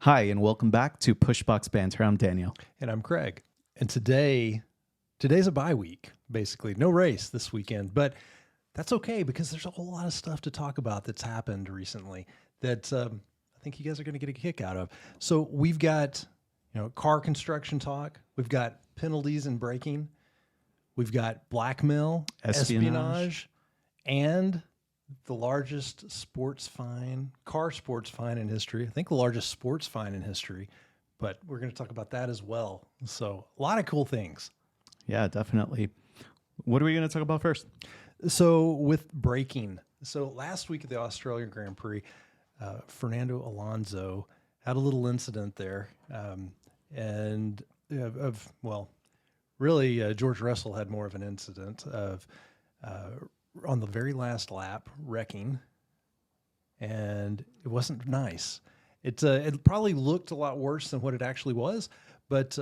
Hi, and welcome back to Pushbox Banter. I'm Daniel. And I'm Craig. And today's a bye week, basically. No race this weekend, but that's okay because there's a whole lot of stuff to talk about that's happened recently that I think you guys are going to get a kick out of. So we've got, car construction talk. We've got penalties and braking. We've got blackmail, espionage, and the largest car sports fine in history. I think the largest sports fine in history, but we're going to talk about that as well. So a lot of cool things. Yeah, definitely. What are we going to talk about first? So with braking. So last week at the Australian Grand Prix, Fernando Alonso had a little incident there. George Russell had more of an incident of on the very last lap, wrecking, and it wasn't nice. It probably looked a lot worse than what it actually was, but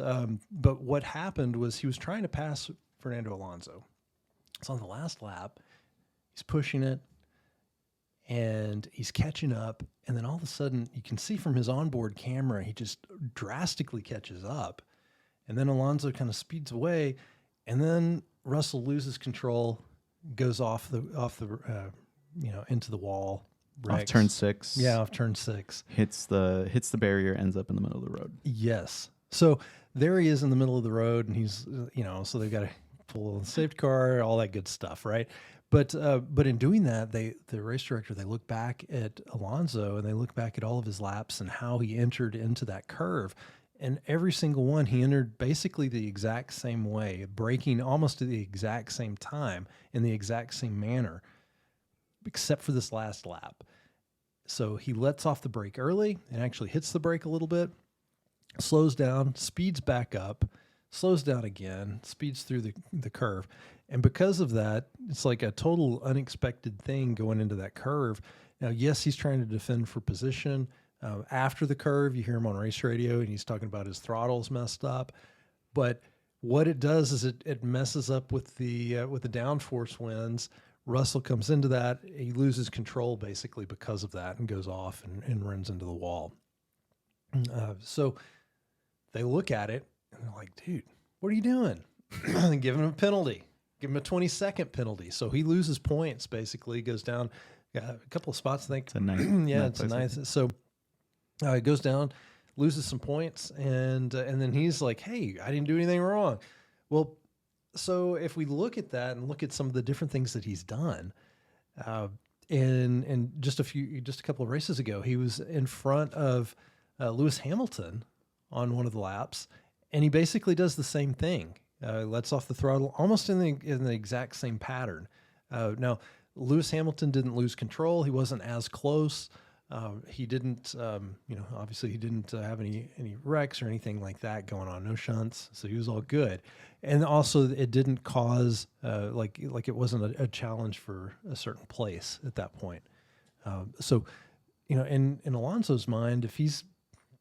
what happened was he was trying to pass Fernando Alonso. So on the last lap, he's pushing it, and he's catching up, and then all of a sudden, you can see from his onboard camera, he just drastically catches up, and then Alonso kind of speeds away, and then Russell loses control, goes off the into the wall, wrecks. Off turn 6. Yeah, off turn 6. Hits the barrier, ends up in the middle of the road. Yes. So there he is in the middle of the road, and he's so they've got to pull the safety car, all that good stuff, right? But in doing that, the race director, they look back at Alonso and they look back at all of his laps and how he entered into that curve. And every single one, he entered basically the exact same way, braking almost at the exact same time in the exact same manner, except for this last lap. So he lets off the brake early and actually hits the brake a little bit, slows down, speeds back up, slows down again, speeds through the curve. And because of that, it's like a total unexpected thing going into that curve. Now, yes, he's trying to defend for position. After the curve, you hear him on race radio, and he's talking about his throttle's messed up. But what it does is it messes up with the downforce winds. Russell comes into that. He loses control basically because of that and goes off and runs into the wall. So they look at it, and they're like, dude, what are you doing? Give him a penalty. Give him a 20-second penalty. So he loses points, basically, goes down a couple of spots, I think. It's a ninth. Yeah, it's a ninth. So he goes down, loses some points, and then he's like, hey, I didn't do anything wrong. Well, so if we look at that and look at some of the different things that he's done, in just a couple of races ago, he was in front of Lewis Hamilton on one of the laps, and he basically does the same thing. Lets off the throttle almost in the exact same pattern. Now, Lewis Hamilton didn't lose control. He wasn't as close. He didn't, obviously he didn't have any wrecks or anything like that going on. No shunts. So he was all good. And also it didn't cause, like it wasn't a challenge for a certain place at that point. In Alonso's mind, if he's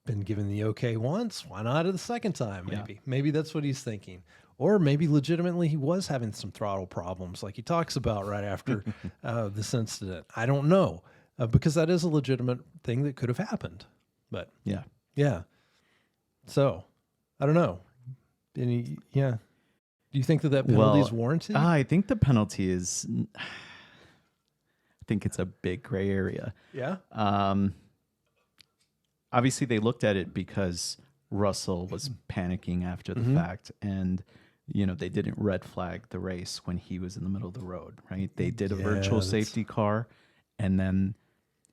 been given the okay once, why not the second time? Maybe that's what he's thinking. Or maybe legitimately he was having some throttle problems like he talks about right after this incident. I don't know, because that is a legitimate thing that could have happened. But yeah. So I don't know. Do you think that penalty is warranted? I think the penalty is. I think it's a big gray area. Yeah. Obviously, they looked at it because Russell was panicking after the fact, and they didn't red flag the race when he was in the middle of the road, right? They did a virtual safety car, and then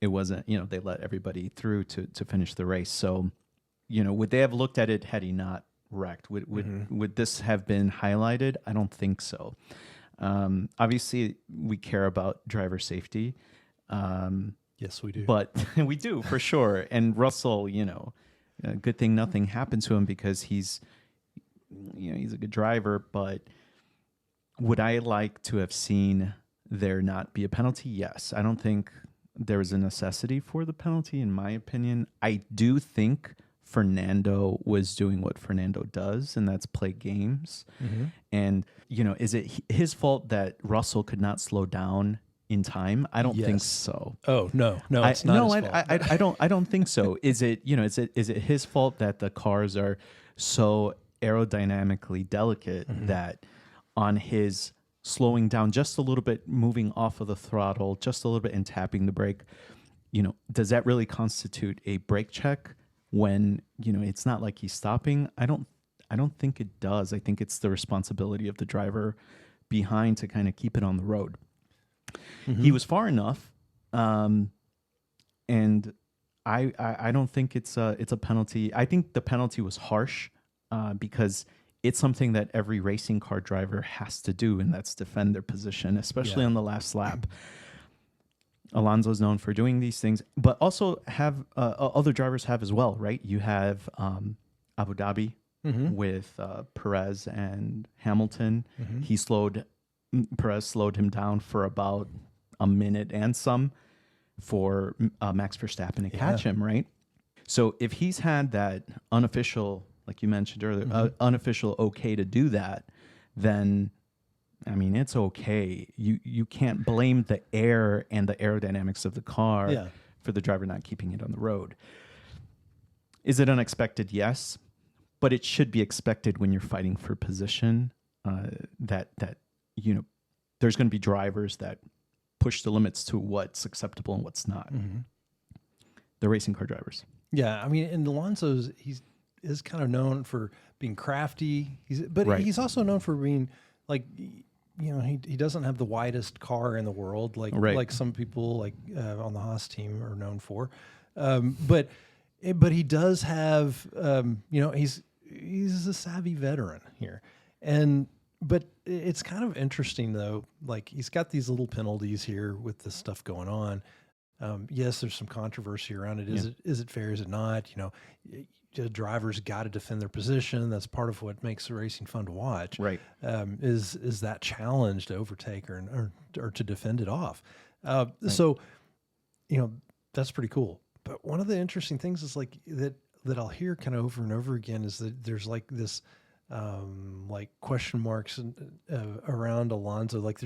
it wasn't, they let everybody through to finish the race. So, would they have looked at it had he not wrecked? Would this have been highlighted? I don't think so. Obviously, we care about driver safety. Yes, we do. But we do, for sure. And Russell, good thing nothing happened to him because he's a good driver. But would I like to have seen there not be a penalty? Yes. I don't think there was a necessity for the penalty, in my opinion. I do think Fernando was doing what Fernando does, and that's play games. And, is it his fault that Russell could not slow down in time? I don't think Yes. so. Oh, no, it's not his fault. I don't think so. Is it, is it his fault that the cars are so aerodynamically delicate that on his slowing down just a little bit, moving off of the throttle just a little bit and tapping the brake, does that really constitute a brake check when, it's not like he's stopping? I don't think it does. I think it's the responsibility of the driver behind to kind of keep it on the road. He was far enough, and I don't think it's a penalty. I think the penalty was harsh because it's something that every racing car driver has to do, and that's defend their position, especially on the last lap. Alonso's known for doing these things, but also have other drivers have as well, right? You have Abu Dhabi with Perez and Hamilton. Perez slowed him down for about a minute and some for Max Verstappen to catch him, right? So if he's had that unofficial, like you mentioned earlier, unofficial okay to do that, then I mean, it's okay. You can't blame the air and the aerodynamics of the car for the driver not keeping it on the road. Is it unexpected? Yes, but it should be expected when you're fighting for position. That there's going to be drivers that push the limits to what's acceptable and what's not. The racing car drivers. Yeah, I mean, and Alonso's is kind of known for being crafty. He's also known for being like, he doesn't have the widest car in the world, like some people like on the Haas team are known for, but he does have, he's a savvy veteran here, but it's kind of interesting though. Like he's got these little penalties here with this stuff going on. Yes, there's some controversy around it. Is it fair? Is it not? The drivers got to defend their position. That's part of what makes the racing fun to watch. Right. Is that challenge to overtake or to defend it off? So, that's pretty cool. But one of the interesting things is like that I'll hear kind of over and over again is that there's like this, like question marks around Alonso. Like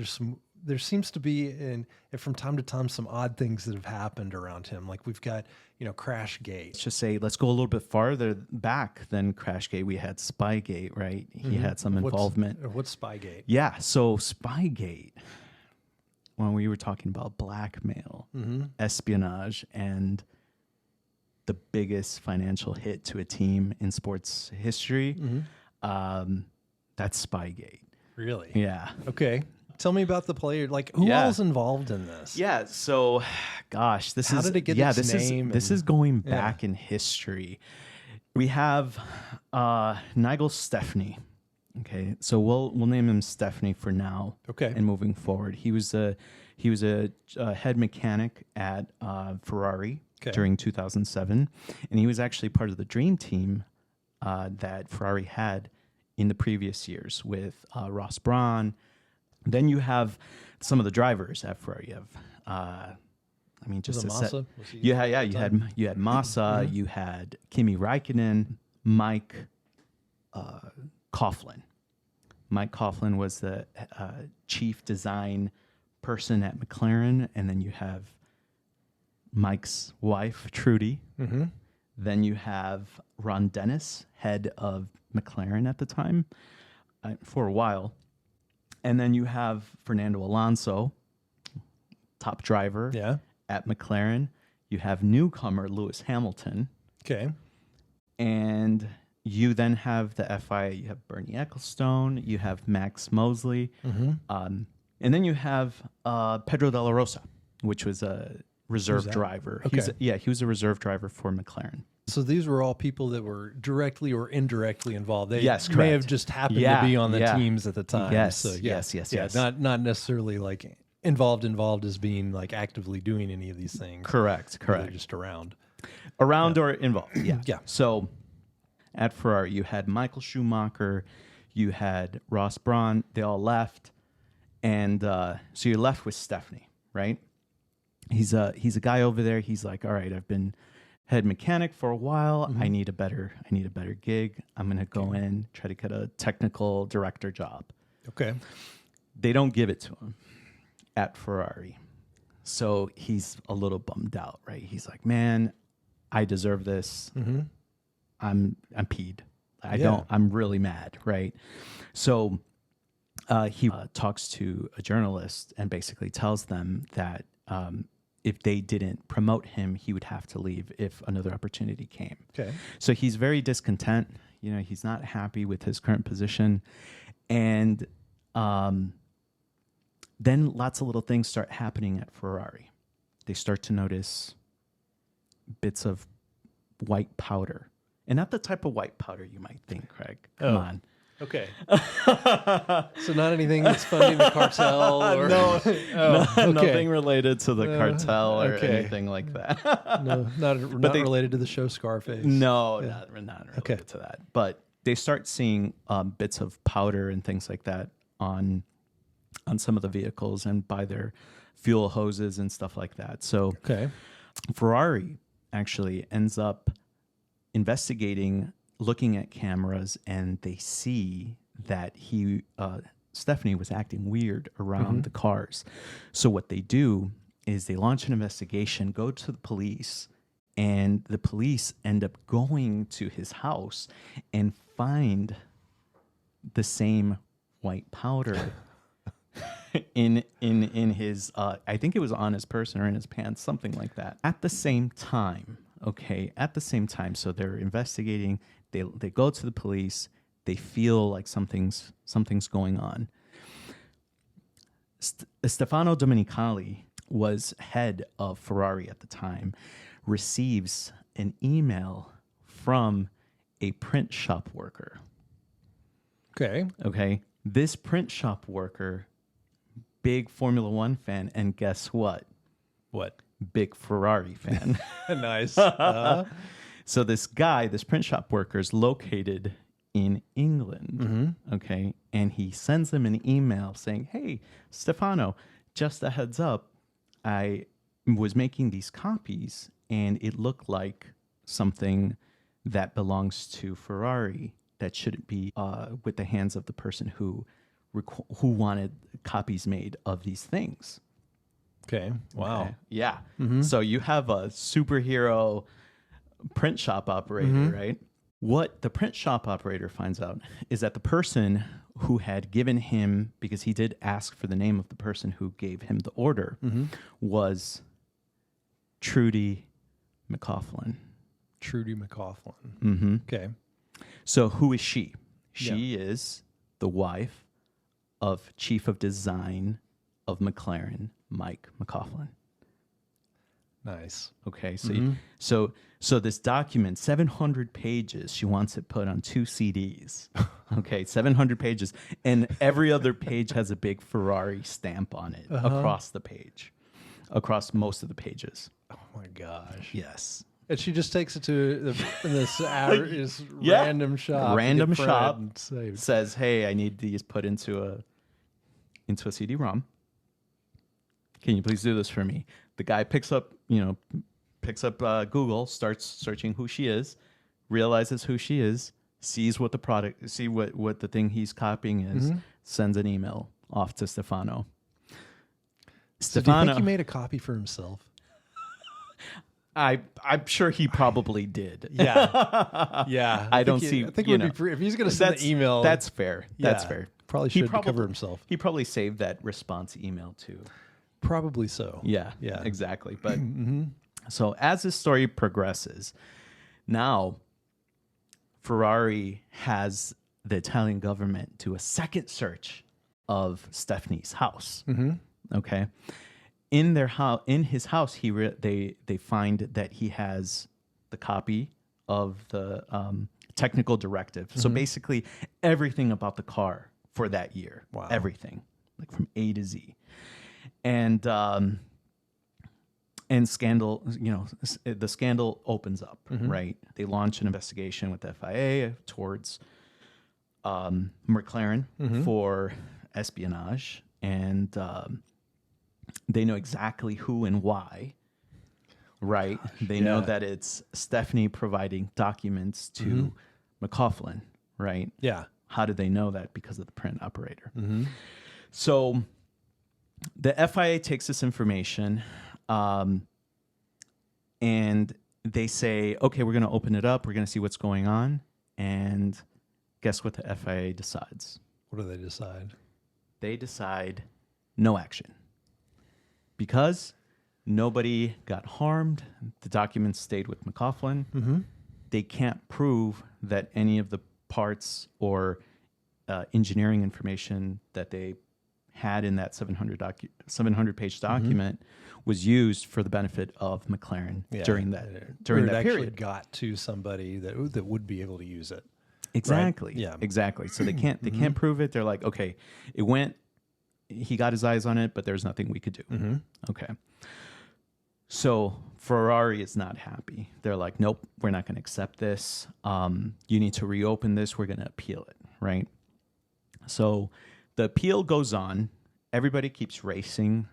there seems to be from time to time some odd things that have happened around him. Like we've got, Crashgate. Let's go a little bit farther back than Crashgate. We had Spygate, right? He had some involvement. What's Spygate? Yeah. So Spygate, when we were talking about blackmail, espionage, and the biggest financial hit to a team in sports history, that's Spygate. Really? Yeah. Okay. Tell me about the player. Like, who all's involved in this? Yeah. So, gosh, how did it get its name? This is going back in history. We have Nigel Stefani. Okay, so we'll name him Stefani for now. Okay. And moving forward, he was a head mechanic at Ferrari during 2007, and he was actually part of the dream team that Ferrari had in the previous years with Ross Brawn. Then you have some of the drivers at Ferrari. You have, just a set. You had Massa, you had Kimi Räikkönen, Mike Coughlin. Mike Coughlin was the chief design person at McLaren, and then you have Mike's wife, Trudy. Then you have Ron Dennis, head of McLaren at the time, for a while. And then you have Fernando Alonso, top driver at McLaren. You have newcomer Lewis Hamilton. Okay. And you then have the FIA. You have Bernie Ecclestone. You have Max Mosley. And then you have Pedro de la Rosa, which was a reserve driver. Okay. He was a reserve driver for McLaren. So these were all people that were directly or indirectly involved. They correct. may have just happened to be on the teams at the time. Yes, so, yes. Not necessarily like involved as being like actively doing any of these things. Correct. They're just around Or involved. Yeah. So at Ferrari, you had Michael Schumacher, you had Ross Brawn. They all left, and so you're left with Stefani, right? He's a guy over there. He's like, all right, I've been head mechanic for a while. I need a better gig. I'm gonna go in, try to get a technical director job. Okay. They don't give it to him at Ferrari. So he's a little bummed out, right? He's like, man, I deserve this. I'm peed. I'm really mad, right? So he talks to a journalist and basically tells them that if they didn't promote him, he would have to leave if another opportunity came. Okay. So he's very discontent. You know, he's not happy with his current position. And then lots of little things start happening at Ferrari. They start to notice bits of white powder. And not the type of white powder you might think, Craig. Come on. Okay. So not anything that's funding the cartel or Nothing related to the cartel or okay. anything like that. No, not related to the show Scarface. No, not related to that. But they start seeing bits of powder and things like that on some of the vehicles and by their fuel hoses and stuff like that. So Ferrari actually ends up investigating, looking at cameras, and they see that Stephanie was acting weird around the cars. So what they do is they launch an investigation, go to the police, and the police end up going to his house and find the same white powder in his I think it was on his person or in his pants, something like that. At the same time, so they're investigating, they go to the police, they feel like something's going on. Stefano Domenicali was head of Ferrari at the time, receives an email from a print shop worker. Okay. This print shop worker, big Formula One fan, and guess what? What? Big Ferrari fan. Nice. So this print shop worker is located in England. Okay. And he sends them an email saying, hey, Stefano, just a heads up, I was making these copies and it looked like something that belongs to Ferrari that shouldn't be with the hands of the person who wanted copies made of these things. Okay. Wow. Okay. Yeah. So you have a superhero print shop operator, right? What the print shop operator finds out is that the person who had given him, because he did ask for the name of the person who gave him the order, was Trudy McLaughlin. Trudy McLaughlin. Okay. So who is she? She is the wife of Chief of Design of McLaren, Mike McLaughlin. Nice. Okay, so so this document, 700 pages, she wants it put on 2 CDs. Okay, 700 pages, and every other page has a big Ferrari stamp on it across the page, across most of the pages. Oh my gosh. Yes. And she just takes it to this random shop. Random shop and says, "Hey, I need these put into a CD-ROM. Can you please do this for me?" The guy picks up Google, starts searching who she is, realizes who she is, sees what what the thing he's copying is, sends an email off to Stefano. So do you think he made a copy for himself? I'm sure he probably did. Yeah. I think if he's going to send an email, that's fair. That's fair. Probably should cover himself. He probably saved that response email too. Probably so. Yeah, exactly. But so as this story progresses, now Ferrari has the Italian government do a second search of Stephanie's house. Okay. In his house, they find that he has the copy of the technical directive. So basically, everything about the car for that year, everything, like from A to Z, and scandal. The scandal opens up. Right? They launch an investigation with the FIA towards McLaren for espionage, and they know exactly who and why, right? They know that it's Stephanie providing documents to McLaughlin, right? Yeah. How do they know that? Because of the print operator. So The FIA takes this information, and they say, okay, we're going to open it up. We're going to see what's going on. And guess what the FIA decides? What do they decide? They decide no action because nobody got harmed. The documents stayed with McLaughlin. Mm-hmm. They can't prove that any of the parts or engineering information that they had in that 700-page document was used for the benefit of McLaren during that actually period. Got to somebody that would be able to use it. Exactly. Right? Yeah. Exactly. So they can't prove it. They're like, okay, it went. He got his eyes on it, but there's nothing we could do. Mm-hmm. Okay. So Ferrari is not happy. They're like, nope, we're not going to accept this. You need to reopen this. We're going to appeal it, right? So the appeal goes on. Everybody keeps racing.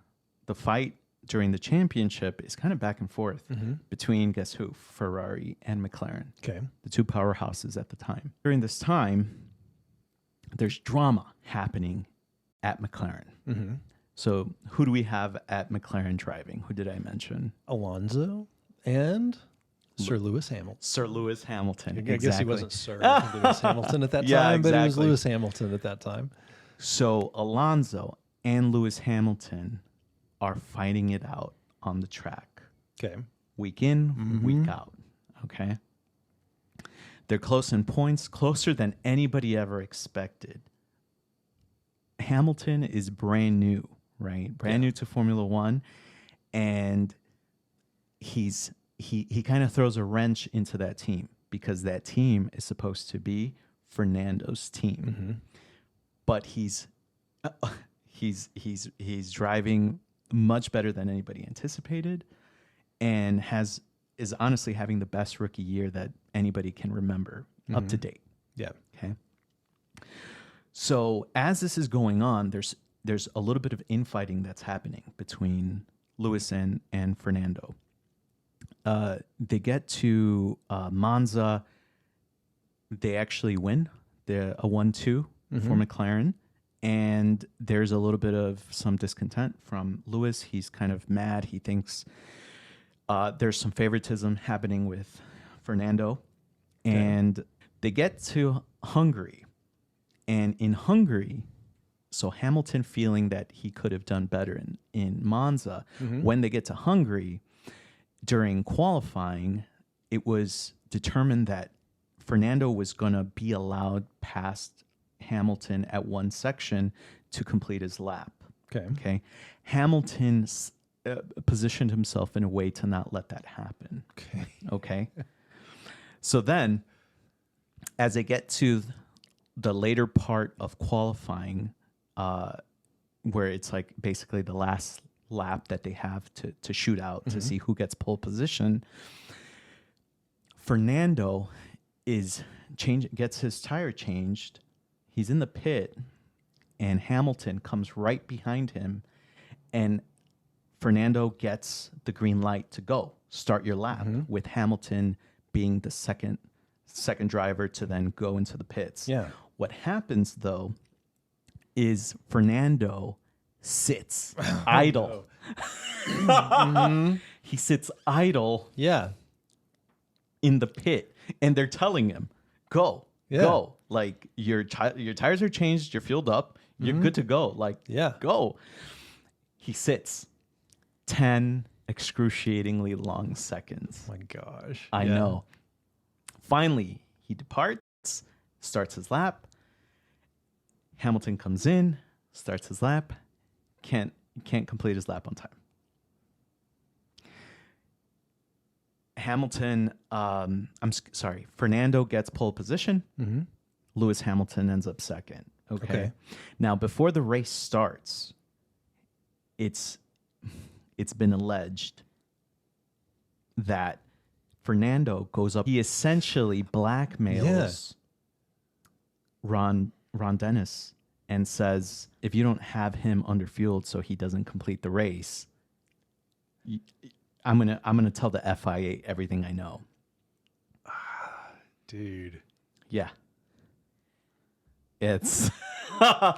The fight during the championship is kind of back and forth between, guess who? Ferrari and McLaren. Okay. The two powerhouses at the time. During this time, there's drama happening at McLaren. Mm-hmm. So who do we have at McLaren driving? Who did I mention? Alonso and Sir Lewis Hamilton. Sir Lewis Hamilton. I guess he wasn't Sir Lewis Hamilton at that time, but he was Lewis Hamilton at that time. So Alonso and Lewis Hamilton are fighting it out on the track. Okay. Week in, week out. Okay. They're close in points, closer than anybody ever expected. Hamilton is brand new, right? Brand new to Formula One. And he kind of throws a wrench into that team because that team is supposed to be Fernando's team. Mm-hmm. But he's driving much better than anybody anticipated, and is honestly having the best rookie year that anybody can remember up to date. Yeah. Okay. So as this is going on, there's a little bit of infighting that's happening between Lewis and Fernando. They get to Monza. They actually win. They're a 1-2 for McLaren. And there's a little bit of some discontent from Lewis. He's kind of mad. He thinks there's some favoritism happening with Fernando. Okay. And they get to Hungary. And in Hungary, so Hamilton feeling that he could have done better in Monza, when they get to Hungary, during qualifying, it was determined that Fernando was going to be allowed past Hamilton at one section to complete his lap. Okay. Hamilton positioned himself in a way to not let that happen. Okay. So then, as they get to the later part of qualifying, where it's like basically the last lap that they have to shoot out to see who gets pole position, Fernando gets his tire changed. He's in the pit, and Hamilton comes right behind him, and Fernando gets the green light to go. Start your lap, with Hamilton being the second driver to then go into the pits. Yeah. What happens, though, is Fernando sits idle. He sits idle in the pit, and they're telling him, go. Like, your tires are changed, you're fueled up, you're good to go. Like, go. He sits 10 excruciatingly long seconds. Oh my gosh. I know. Finally, he departs, starts his lap. Hamilton comes in, starts his lap, can't complete his lap on time. Fernando gets pole position. Lewis Hamilton ends up second. Okay. Now, before the race starts, it's been alleged that Fernando goes up. He essentially blackmails Ron Dennis and says, if you don't have him underfueled so he doesn't complete the race, I'm gonna tell the FIA everything I know. Dude. Yeah. It's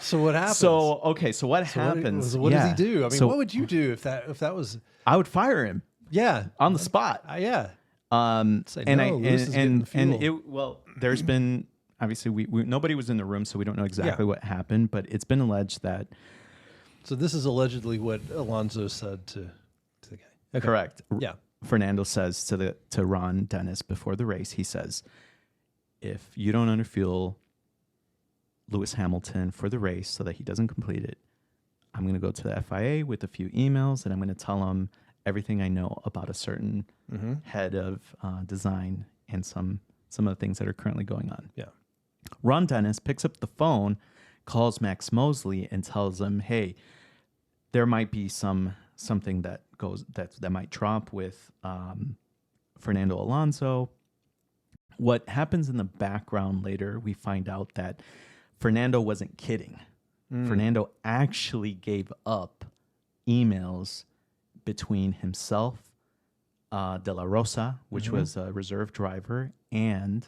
So what happens? So okay, so what So happens? what does he do? I mean, so what would you do if that was? I would fire him Yeah, on the spot. yeah. Say, And no, Lewis is getting the fuel. there's been obviously we nobody was in the room, so we don't know exactly what happened, but it's been alleged that. So this is allegedly what Alonso said to the guy. Okay. Correct. Yeah. Fernando says to Ron Dennis before the race, he says, if you don't underfuel Lewis Hamilton for the race so that he doesn't complete it, I'm going to go to the FIA with a few emails and I'm going to tell them everything I know about a certain head of design and some of the things that are currently going on. Yeah. Ron Dennis picks up the phone, calls Max Mosley and tells him, hey, there might be something that might drop with Fernando Alonso. What happens in the background later, we find out that Fernando wasn't kidding. Fernando actually gave up emails between himself, De La Rosa, which was a reserve driver, and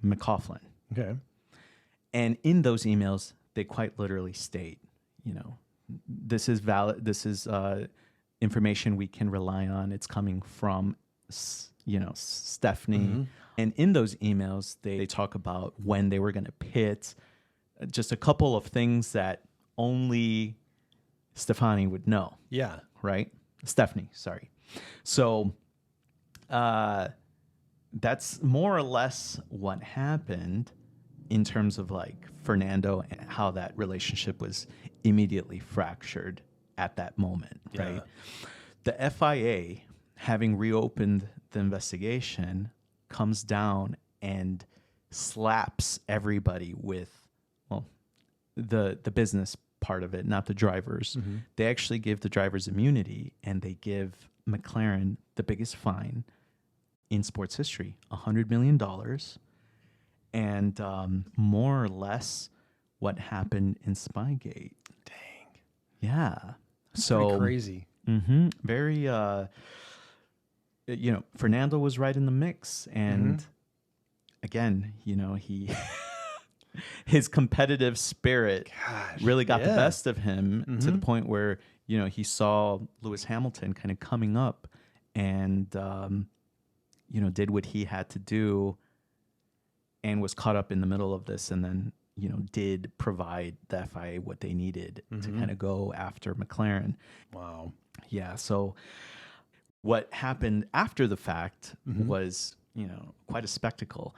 McLaughlin. Okay. And in those emails, they quite literally state, this is valid. This is information we can rely on. It's coming from, Stephanie. And in those emails, they talk about when they were going to pit, just a couple of things that only Stephanie would know. Yeah. Right? Stephanie, sorry. So that's more or less what happened in terms of like Fernando and how that relationship was immediately fractured at that moment, right? The FIA, having reopened the investigation, comes down and slaps everybody with, the business part of it, not the drivers. They actually give the drivers immunity and they give McLaren the biggest fine in sports history, $100 million. And more or less what happened in Spygate. Dang. Yeah. So pretty crazy. Very, Fernando was right in the mix. And again, he, his competitive spirit really got the best of him to the point where, he saw Lewis Hamilton kind of coming up and, did what he had to do and was caught up in the middle of this and then, did provide the FIA what they needed to kind of go after McLaren. Wow. Yeah. So what happened after the fact was, quite a spectacle.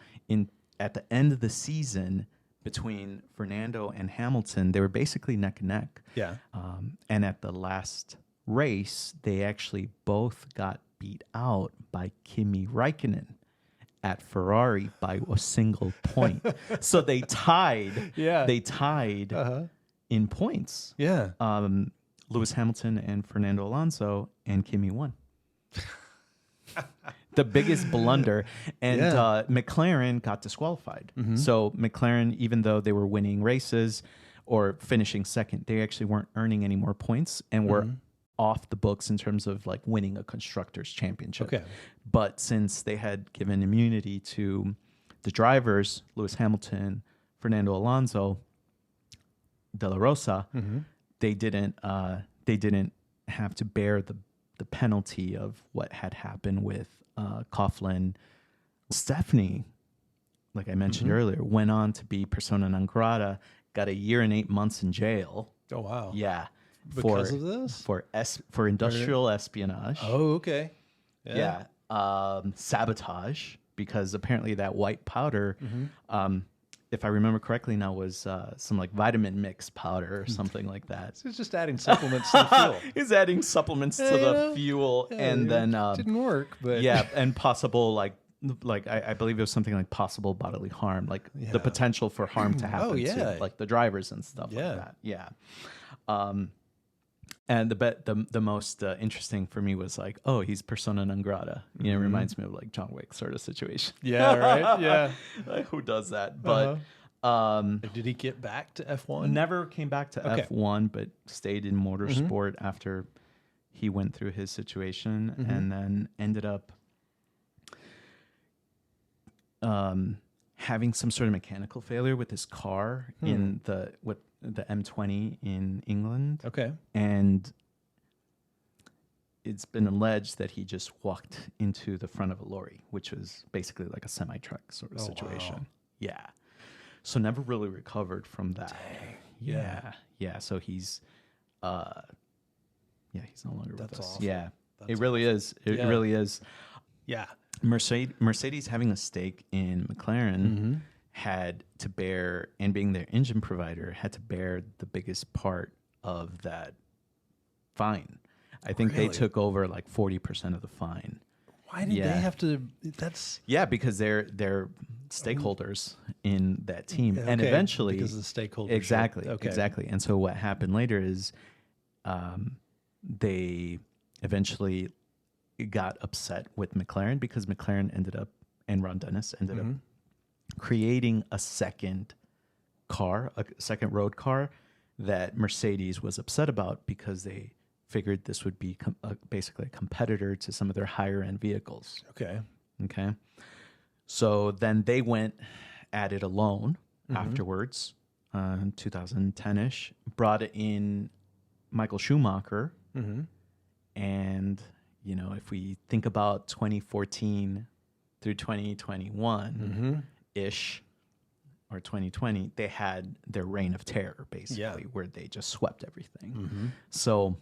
At the end of the season between Fernando and Hamilton, they were basically neck and neck. Yeah. And at the last race, they actually both got beat out by Kimi Räikkönen at Ferrari by a single point. So they tied. Yeah. They tied in points. Yeah. Lewis Hamilton and Fernando Alonso, and Kimi won. The biggest blunder. And McLaren got disqualified. So McLaren, even though they were winning races or finishing second, they actually weren't earning any more points and were off the books in terms of like winning a constructors championship. Okay. But since they had given immunity to the drivers, Lewis Hamilton, Fernando Alonso, De La Rosa, they didn't have to bear the penalty of what had happened with Coughlin. Stephanie, like I mentioned earlier, went on to be persona non grata, got 1 year and 8 months in jail. Oh, wow. Yeah. Because of this? For industrial espionage. Oh, okay. Yeah. Sabotage, because apparently that white powder, if I remember correctly now, was some like vitamin mix powder or something like that. So it's just adding supplements to the fuel. He's adding supplements to the fuel, and then didn't work, but and possible like I believe it was something like possible bodily harm, like the potential for harm to happen to like the drivers and stuff like that. Yeah. And the most interesting for me was like, oh, he's persona non grata. It reminds me of like John Wick sort of situation. Yeah, right. Yeah. Like, who does that? But did he get back to F1? Never came back to F1, but stayed in motorsport after he went through his situation, and then ended up having some sort of mechanical failure with his car in the M20 in England. Okay. And it's been alleged that he just walked into the front of a lorry, which was basically like a semi-truck sort of situation. Wow. Yeah. So never really recovered from that. Dang. Yeah. Yeah. So he's he's no longer with us. Awful. Yeah. That's it really is. It really is. Yeah. Mercedes having a stake in McLaren had to bear, and being their engine provider, had to bear the biggest part of that fine. I think they took over like 40% of the fine. Why did they have to? That's because they're stakeholders in that team, and eventually because of the stakeholders. Exactly. And so what happened later is, they eventually got upset with McLaren because McLaren ended up, and Ron Dennis ended up creating a second road car that Mercedes was upset about because they figured this would be basically a competitor to some of their higher end vehicles. Okay. So then they went at it alone afterwards, 2010-ish, brought in Michael Schumacher. And, you know, if we think about 2014 through 2021-ish, or 2020, they had their reign of terror, basically, where they just swept everything. So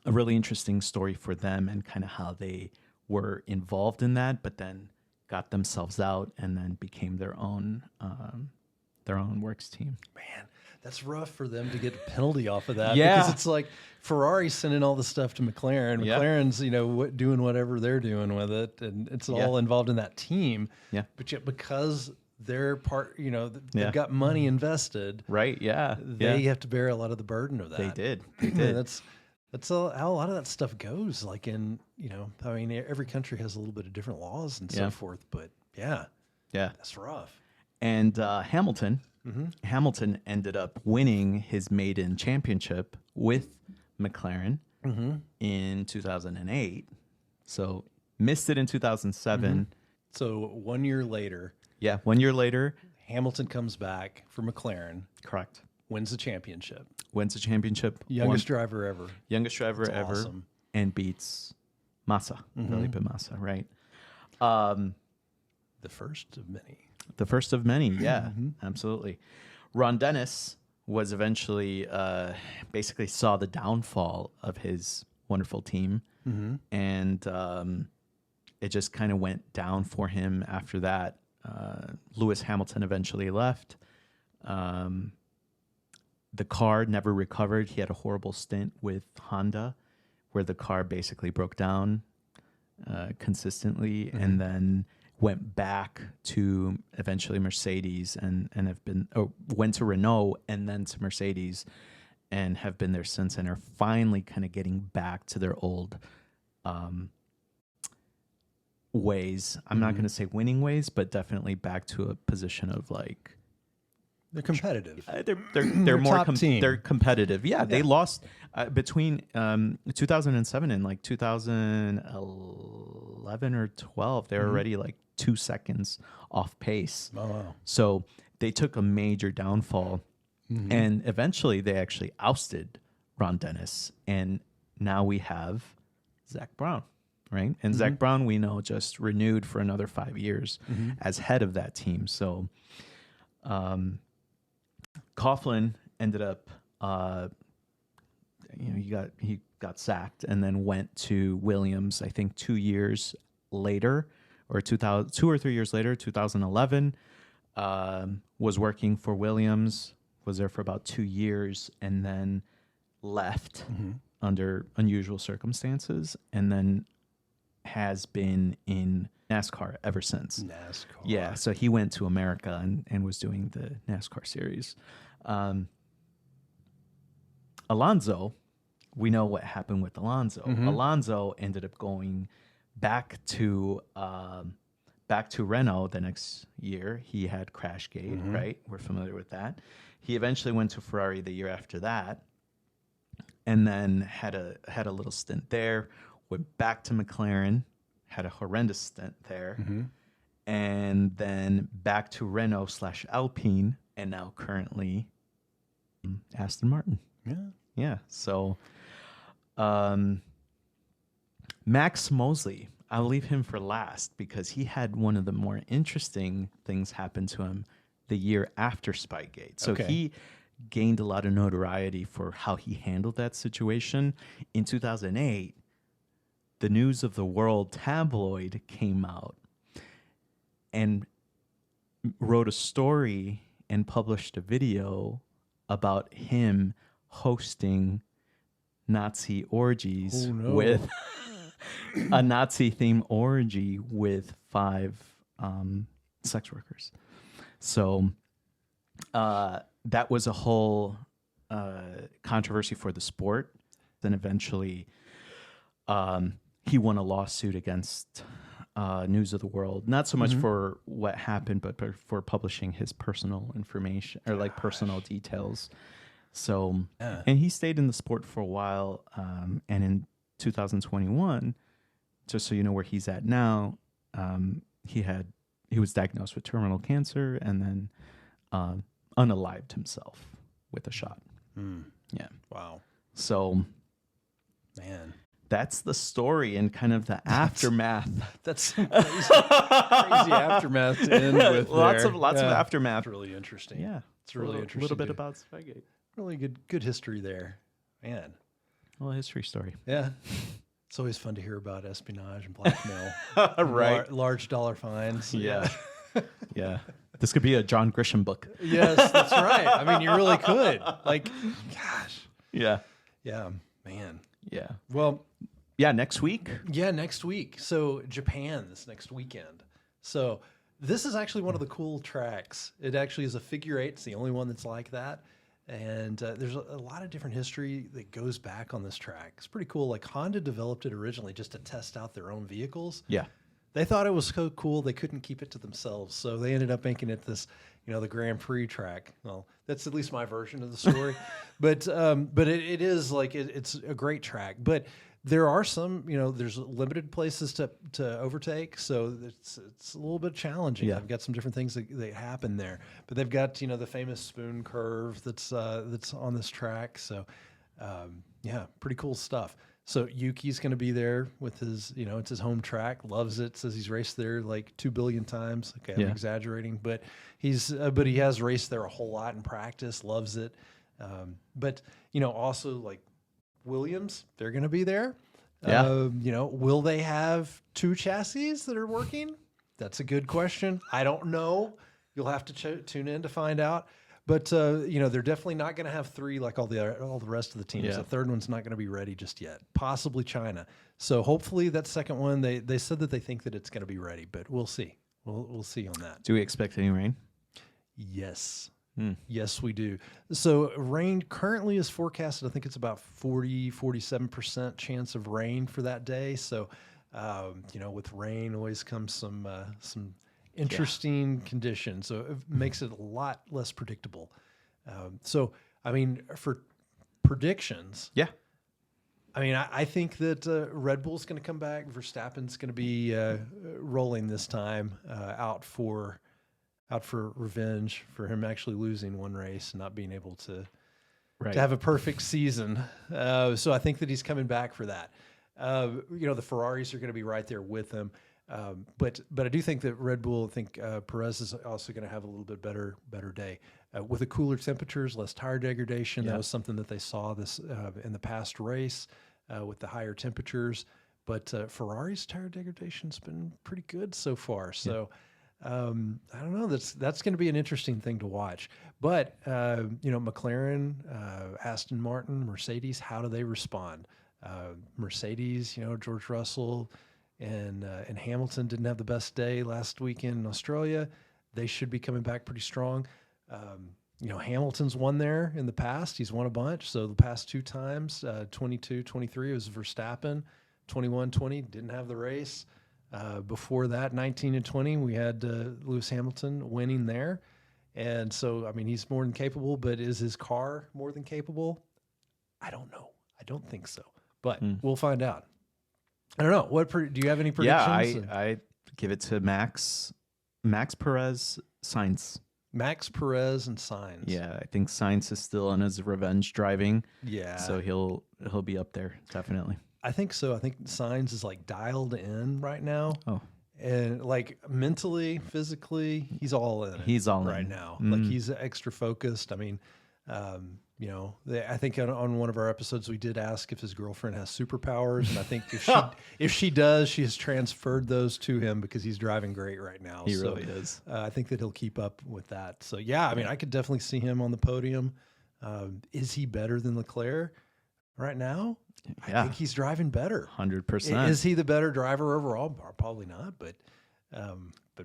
a really interesting story for them, and kind of how they were involved in that, but then got themselves out and then became their own works team. Man, that's rough for them to get a penalty off of that. Yeah. Because it's like Ferrari sending all the stuff to McLaren. Yeah. McLaren's, you know, doing whatever they're doing with it, and it's all involved in that team. Yeah. But yet, because they're part, you know, they've got money invested. Right. Yeah. They have to bear a lot of the burden of that. They did. They did. That's how a lot of that stuff goes. Like in, you know, I mean, every country has a little bit of different laws and so forth. But yeah, that's rough. And Hamilton ended up winning his maiden championship with McLaren in 2008. So missed it in 2007. So 1 year later. Yeah, 1 year later. Hamilton comes back for McLaren. Correct. Wins the championship. Youngest driver ever. Youngest driver That's ever. awesome. And beats Massa, Felipe Massa, right? The first of many. The first of many, yeah, absolutely. Ron Dennis was eventually basically saw the downfall of his wonderful team, and it just kind of went down for him after that. Lewis Hamilton eventually left. The car never recovered. He had a horrible stint with Honda, where the car basically broke down consistently, and then went back to eventually Mercedes, and went to Renault and then to Mercedes, and have been there since, and are finally kind of getting back to their old ways. I'm not going to say winning ways, but definitely back to a position of like, they're competitive. They're more top team. They're competitive. Yeah, they lost between 2007 and like 2011 or 12. They were already like 2 seconds off pace. Oh wow! So they took a major downfall, and eventually they actually ousted Ron Dennis, and now we have Zach Brown, right? And Zach Brown, we know, just renewed for another 5 years as head of that team. So. Coughlin ended up, he got sacked and then went to Williams. I think 2 years later, or 2 or 3 years later, 2011. Was working for Williams. Was there for about 2 years, and then left under unusual circumstances, and then has been in NASCAR ever since. Yeah, so he went to America and was doing the NASCAR series. Alonso, we know what happened with Alonso. Alonso ended up going back to Renault the next year. He had Crashgate, right? We're familiar with that. He eventually went to Ferrari the year after that, and then had a little stint there. Went back to McLaren, had a horrendous stint there, and then back to Renault/Alpine, and now currently Aston Martin. Yeah. Yeah. So, Max Mosley, I'll leave him for last because he had one of the more interesting things happen to him the year after Spygate. So he gained a lot of notoriety for how he handled that situation. In 2008, the News of the World tabloid came out and wrote a story and published a video about him hosting Nazi orgies with a Nazi-themed orgy with 5 sex workers. So that was a whole controversy for the sport. Then eventually he won a lawsuit against News of the World, not so much for what happened, but for publishing his personal information or like personal details. So, and he stayed in the sport for a while. And in 2021, just so you know where he's at now, he was diagnosed with terminal cancer and then unalived himself with a shot. Yeah. Wow. So, man, that's the story and kind of the aftermath. That's some crazy aftermath to end with. Lots of aftermath. It's really interesting. Yeah, it's really interesting. A little bit about Spygate. Really good history there, man. Well, history story. Yeah, it's always fun to hear about espionage and blackmail. Right, large dollar fines. Yeah, yeah. This could be a John Grisham book. Yes, that's right. I mean, you really could. Like, gosh. Yeah. Yeah, man. Yeah. Well, yeah, next week. Yeah, next week. So Japan this next weekend. So this is actually one of the cool tracks. It actually is a figure 8. It's the only one that's like that. And there's a lot of different history that goes back on this track. It's pretty cool. Like Honda developed it originally just to test out their own vehicles. Yeah. They thought it was so cool they couldn't keep it to themselves. So they ended up making it this, the Grand Prix track. Well, that's at least my version of the story. but it is like it's a great track. But there are some, there's limited places to overtake, so it's a little bit challenging. Yeah. They've got some different things that happen there, but they've got the famous spoon curve that's on this track. So yeah, pretty cool stuff. So Yuki's going to be there with his, it's his home track, loves it, says he's raced there like 2 billion times. Okay, I'm exaggerating, but he has raced there a whole lot in practice, loves it. But also like Williams, they're going to be there. Yeah. Will they have 2 chassis that are working? That's a good question. I don't know. You'll have to tune in to find out. But they're definitely not going to have 3 like all the rest of the teams. Yeah. The third one's not going to be ready just yet. Possibly China. So hopefully that second one, they said that they think that it's going to be ready, but we'll see. We'll see on that. Do we expect any rain? Yes. Yes, we do. So rain currently is forecasted. I think it's about 47% chance of rain for that day. So, with rain always comes some interesting conditions. So it makes it a lot less predictable. So, I mean, for predictions, Yeah. I mean, I think that Red Bull's going to come back. Verstappen's going to be rolling this time out for revenge for him actually losing one race and not being able to have a perfect season. So I think that he's coming back for that. The Ferraris are going to be right there with him. But I do think that Red Bull, Perez is also going to have a little bit better day. With the cooler temperatures, less tire degradation. Yeah. That was something that they saw this in the past race with the higher temperatures. But Ferrari's tire degradation's been pretty good so far. So I don't know. That's going to be an interesting thing to watch. But McLaren, Aston Martin, Mercedes, how do they respond? Mercedes, George Russell and Hamilton didn't have the best day last weekend in Australia. They should be coming back pretty strong. Hamilton's won there in the past. He's won a bunch. So the past 2 times, 22, 23, it was Verstappen. 21, 20, didn't have the race. Before that, 19 and 20, we had Lewis Hamilton winning there. And so, I mean, he's more than capable, but is his car more than capable? I don't know. I don't think so. But we'll find out. I don't know. Do you have any predictions? Yeah, I give it to Max. Max Perez, Sainz. Max Perez and Sainz. Yeah, I think Sainz is still on his revenge driving. Yeah. So he'll be up there, definitely. I think so. I think Sainz is like dialed in right now. Oh. And like mentally, physically, he's all in. He's all right in now. Like he's extra focused. I mean, you know, I think on one of our episodes we did ask if his girlfriend has superpowers, and I think if she does, she has transferred those to him because he's driving great right now. He really is. I think that he'll keep up with that. So yeah, I mean, I could definitely see him on the podium. Is he better than Leclerc right now? Yeah. I think he's driving better. 100%. Is he the better driver overall? Probably not, but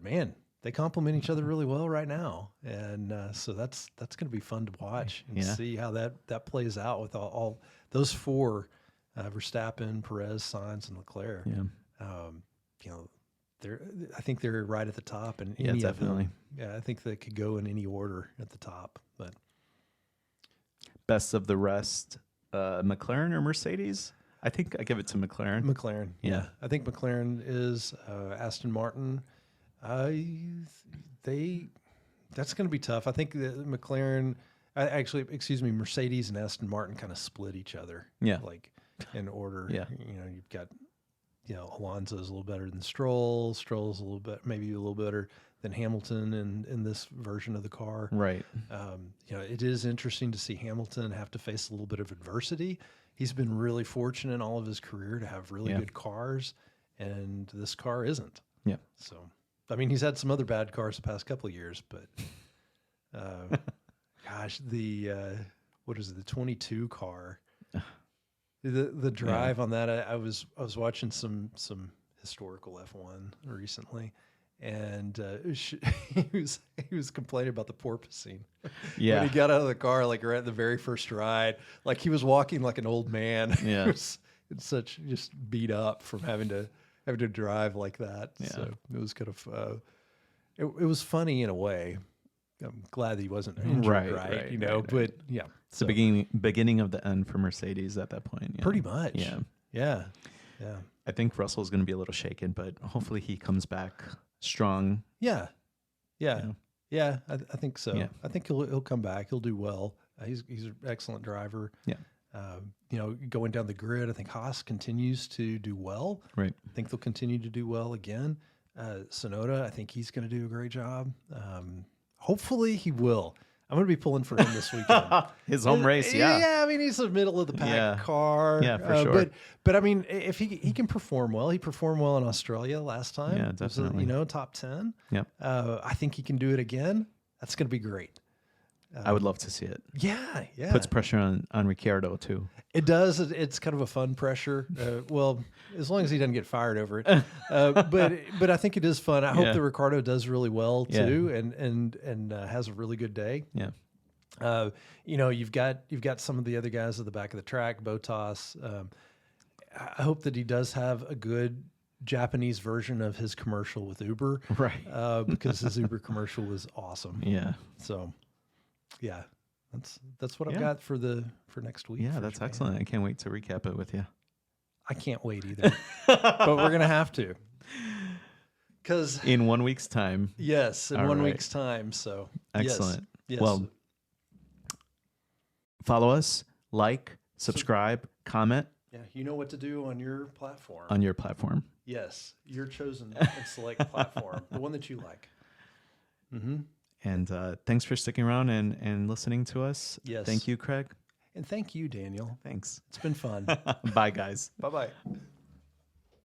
man, they complement each other really well right now, and so that's going to be fun to watch and see how that plays out with all those four: Verstappen, Perez, Sainz, and Leclerc. Yeah. You know, I think they're right at the top, and Yeah, definitely. I think they could go in any order at the top. But best of the rest. McLaren or Mercedes? I think I give it to McLaren. McLaren, yeah. I think McLaren is Aston Martin. That's going to be tough. I think that McLaren, Mercedes and Aston Martin kind of split each other. Yeah, like in order. Yeah, you know, you've got Alonso's a little better than Stroll. Stroll's maybe a little better than Hamilton in this version of the car. Right. You know, it is interesting to see Hamilton have to face a little bit of adversity. He's been really fortunate all of his career to have really good cars, and this car isn't. Yeah. So, I mean, he's had some other bad cars the past couple of years, but gosh, the what is it, the 22 car? The drive on that, I was watching some historical F1 recently, and he was complaining about the porpoising. Yeah, when he got out of the car, like right at the very first ride, like he was walking like an old man. Yeah, it's such just beat up from having to drive like that. Yeah. So it was kind of it was funny in a way. I'm glad that he wasn't injured, right? You know, but yeah, it's the beginning of the end for Mercedes at that point. Yeah. Pretty much. Yeah. I think Russell's going to be a little shaken, but hopefully he comes back strong. Yeah. I think so. Yeah. I think he'll come back. He'll do well. He's an excellent driver. Yeah. You know, going down the grid, I think Haas continues to do well. Right. I think they'll continue to do well again. Sonoda, I think he's going to do a great job. Hopefully he will. I'm going to be pulling for him this weekend. His home race, yeah. Yeah, I mean, he's a middle of the pack car. Yeah, for sure. But I mean, if he can perform well, he performed well in Australia last time. Yeah, definitely. Top 10. Yep. I think he can do it again. That's going to be great. I would love to see it. Yeah. Puts pressure on Ricciardo too. It does. It's kind of a fun pressure. Well, as long as he doesn't get fired over it. But I think it is fun. I hope that Ricciardo does really well too, and has a really good day. Yeah. You know, you've got some of the other guys at the back of the track, Bottas. I hope that he does have a good Japanese version of his commercial with Uber, right? Because his Uber commercial was awesome. Yeah. So. Yeah, that's what I've got for next week. Yeah, that's excellent. I can't wait to recap it with you. I can't wait either, but we're gonna have to, because in 1 week's time. Yes, in 1 week's time. So excellent. Yes. Well, follow us, like, subscribe, comment. Yeah, you know what to do on your platform. On your platform. Yes, your chosen and select platform, the one that you like. Mm-hmm. And thanks for sticking around and listening to us. Yes. Thank you, Craig. And thank you, Daniel. Thanks. It's been fun. Bye, guys. Bye-bye.